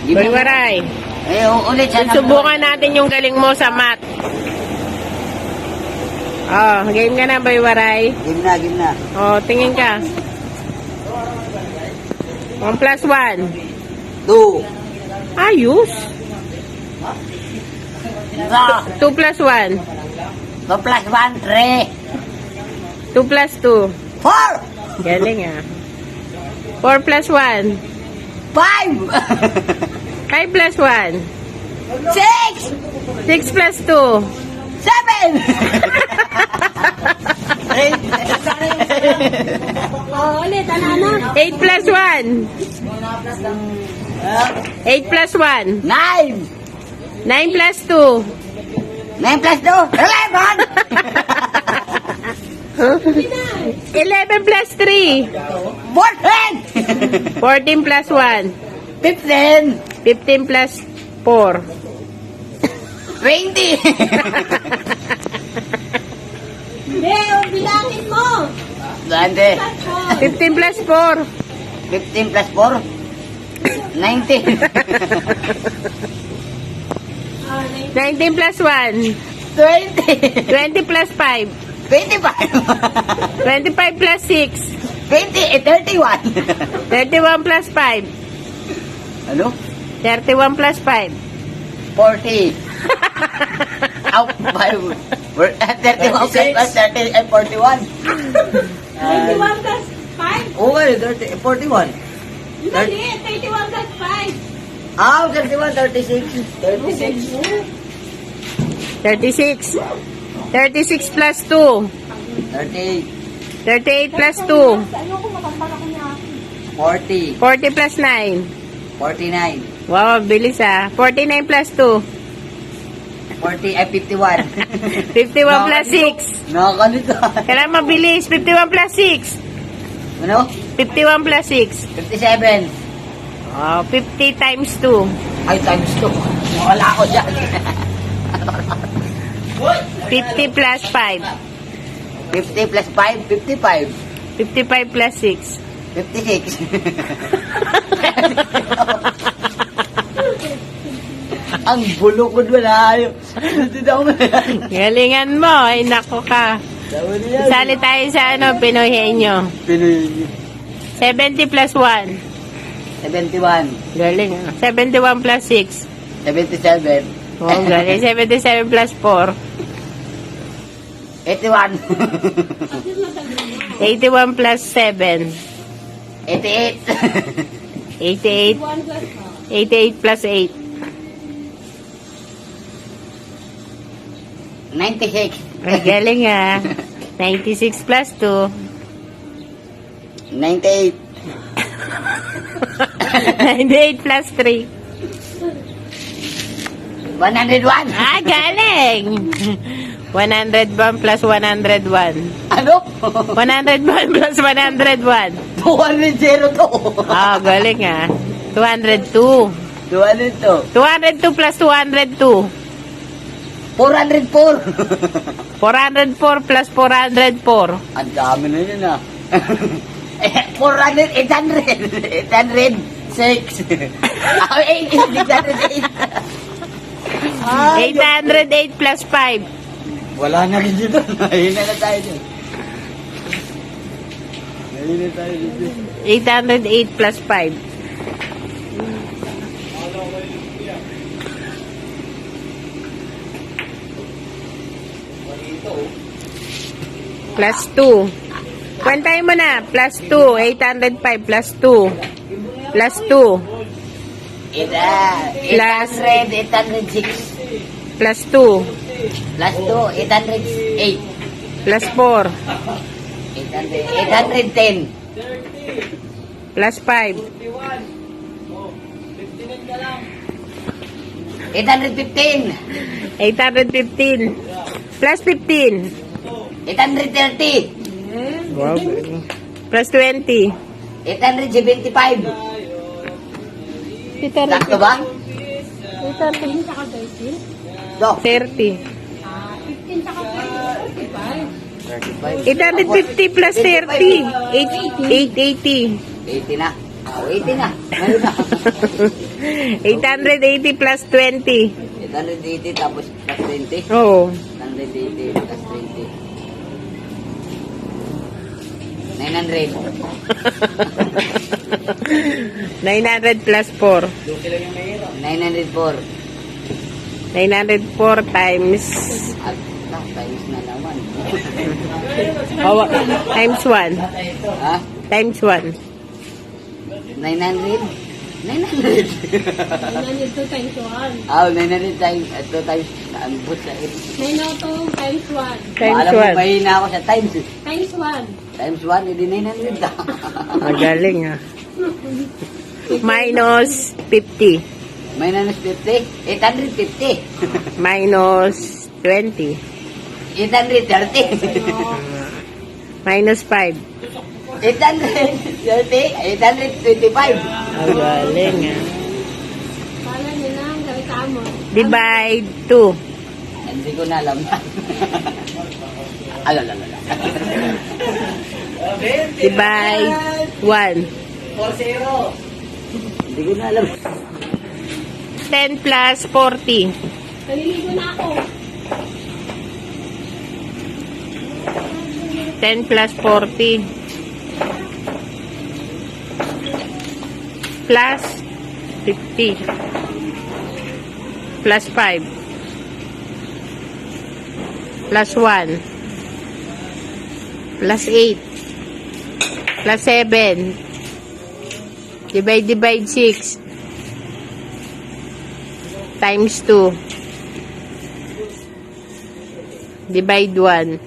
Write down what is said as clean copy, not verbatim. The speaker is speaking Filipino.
Boy Waray. Ulit siya. Subukan natin yung galing mo sa math. Oh, game ka na, Boy Waray. Game na. Oh, tingin ka. 1 plus 1. 2. Ayos. 2 plus 1. 2 plus 1, 3. 2 plus 2. 4. Galing ah. 4 plus 1. 5. 5 plus 1. 6. 6 plus 2. 7. Ulit, ano? 8 plus 1. 8 plus 1. 9. 9 plus 2. 9 plus 2, 11. 11 plus 3. 14. 14 plus 1. 15. 15 plus 4. 20. Hindi, bilangin mo. Dante. 15 plus 4. 15 plus 4. 19. 19 plus 1. 20. 20 plus 5. 25. 25 plus 6. 31. 31 plus 5. Ano? 31 plus 5. 40. Out 5. 31 plus 30 ay 41. 21 plus 5? Okay, 41. Mali, 31 plus 5. 31, 36. 36. 36 plus 2. 38. 38 plus 2. Ayoko makampal ako niya. 40. 40 plus 9. 49. Wow, bilis ah. 49 plus 2. 40 ay 51. 51 plus 6. Nakakalito. Kailangan mabilis. 51 plus 6. Ano? 51 plus 6. 57. Oh, 50 times 2. Ay, times 2. Wala ako dyan. 50 plus 5. 50 plus 5, 55. 55 plus 6. 56. Ang bulukod wala ayo. Galingan mo. Ay, nako ka. Sali tayo sa ano, Pinoy Henyo. Pinoy. 70 plus 1. 71. Galing ah. 71 plus 6. 77. Oh, galing. 77 plus 4. 81. 81 plus 7. 88. 88. 88 plus 8. 96. Ay, galing ah. 96 plus 2. 98. 98 plus 3. 101. Ah, galing! 101 plus 101. Ano? 101 plus 101. 202. Ah, galing ah. 202. 202. 202 plus 202. 404. 404 plus 404. Ang dami na yun ah. 400, 800. 806. 808. 808 plus 5. Wala na rin dito. Ayun na tayo dito. Ayun na tayo dito. 808 plus 5. Plus 2. Kwantahin mo na. Plus 2. 805 plus 2. Plus 2. 800, 806. Plus 2. Plus 2, 808. Plus 4. 810. Plus 5. 815. 815. Plus 15. 830. Wow. Plus 20. 875. Sakto ba? 15 saka 13? Do. 30. 15 saka 35. 850 plus 30. 880. 80 na. Oh, 80 na. Meron na. 880 plus 20. 880 tapos plus 20. Oo. 880 plus 20. 900. 900 plus 4. 904. 904 times At times na naman. times 1. Ha? Times 1. 900? 900. 902 times 1. Oh, 900 times 2 times ang but sa 902 times 1. Times Alam mo, 1. mahina ako sa times. Times 1. Times 1, hindi 900 na. Magaling ah. Minus 50. Minus 50? 850. Minus 20. 830. Minus 5. 830. 825. Magaling ah. Kala niyo na ang galita mo. Divide 2. Hindi ko na alam. Alalala. Divide 1. 4-0. Hindi ko na alam. 10 plus 40. Naliligo na ako. 10 plus 40. Plus 50. Plus 5. Plus 1. Plus 8. Plus 7. Divide 6. Times 2. Divide 1.